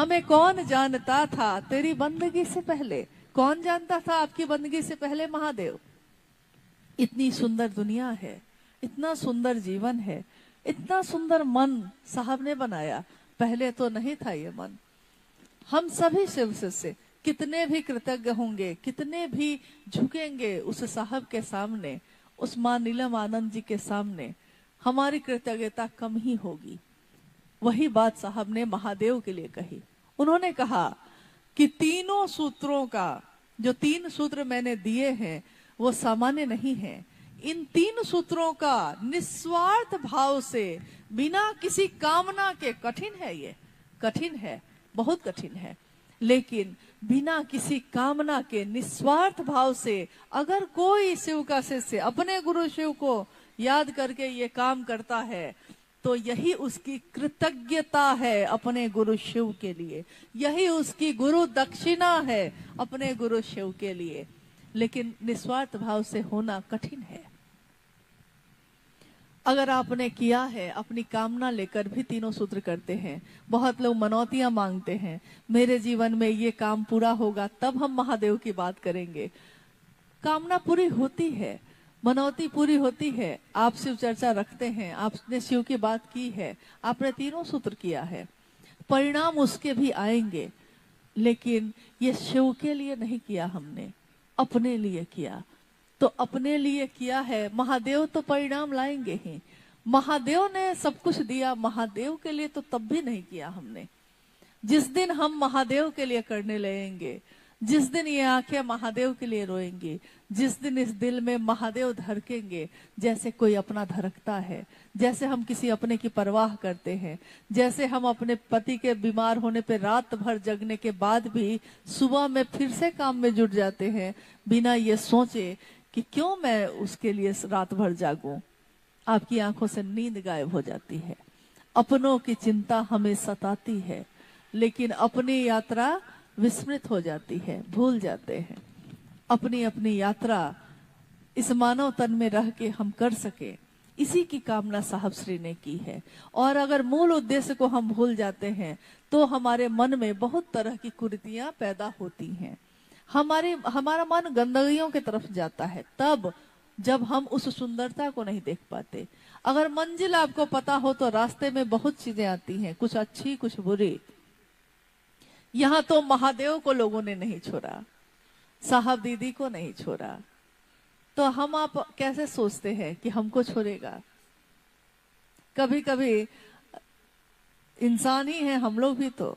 हमें कौन जानता था तेरी बंदगी से पहले। कौन जानता था आपकी बंदगी से पहले? महादेव। इतनी सुंदर दुनिया है, इतना सुंदर जीवन है, इतना सुंदर मन साहब ने बनाया। पहले तो नहीं था ये मन। हम सभी शिव से कितने भी कृतज्ञ होंगे, कितने भी झुकेंगे उस साहब के सामने, उस मां नीलम आनंद जी के सामने, हमारी कृतज्ञता कम ही होगी। वही बात साहब ने महादेव के लिए कही। उन्होंने कहा कि तीनों सूत्रों का, जो 3 सूत्र मैंने दिए हैं वो सामान्य नहीं है। इन 3 सूत्रों का निस्वार्थ भाव से, बिना किसी कामना के, कठिन है ये, कठिन है, बहुत कठिन है, लेकिन बिना किसी कामना के निस्वार्थ भाव से अगर कोई शिव का शिष्य अपने गुरु शिव को याद करके ये काम करता है तो यही उसकी कृतज्ञता है अपने गुरु शिव के लिए, यही उसकी गुरु दक्षिणा है अपने गुरु शिव के लिए। लेकिन निस्वार्थ भाव से होना कठिन है। अगर आपने किया है, अपनी कामना लेकर भी तीनों सूत्र करते हैं। बहुत लोग मनौतियां मांगते हैं, मेरे जीवन में ये काम पूरा होगा तब हम महादेव की बात करेंगे। कामना पूरी होती है, मनौती पूरी होती है। आप शिव चर्चा रखते हैं, आपने शिव की बात की है, आपने तीनों सूत्र किया है, परिणाम उसके भी आएंगे। लेकिन ये शिव के लिए नहीं किया हमने, अपने लिए किया। तो अपने लिए किया है, महादेव तो परिणाम लाएंगे ही। महादेव ने सब कुछ दिया, महादेव के लिए तो तब भी नहीं किया हमने। जिस दिन हम महादेव के लिए करने लगेंगे, जिस दिन ये आंखें महादेव के लिए रोएंगी, जिस दिन इस दिल में महादेव धड़केंगे, जैसे कोई अपना धड़कता है, जैसे हम किसी अपने की परवाह करते हैं, जैसे हम अपने पति के बीमार होने पे रात भर जगने के बाद भी सुबह में फिर से काम में जुट जाते हैं, बिना ये सोचे कि क्यों मैं उसके लिए रात भर जागूं। आपकी आंखों से नींद गायब हो जाती है। अपनों की चिंता हमें सताती है, लेकिन अपनी यात्रा विस्मृत हो जाती है, भूल जाते हैं। अपनी अपनी यात्रा इस मानव तन में रह के हम कर सके, इसी की कामना साहब श्री ने की है। और अगर मूल उद्देश्य को हम भूल जाते हैं तो हमारे मन में बहुत तरह की कुरीतियां पैदा होती हैं। हमारा मन गंदगियों की तरफ जाता है तब जब हम उस सुंदरता को नहीं देख पाते। अगर मंजिल आपको पता हो तो रास्ते में बहुत चीजें आती हैं, कुछ अच्छी कुछ बुरी। यहाँ तो महादेव को लोगों ने नहीं छोड़ा, साहब दीदी को नहीं छोड़ा, तो हम आप कैसे सोचते हैं कि हमको छोड़ेगा? कभी कभी इंसान ही है हम लोग भी तो।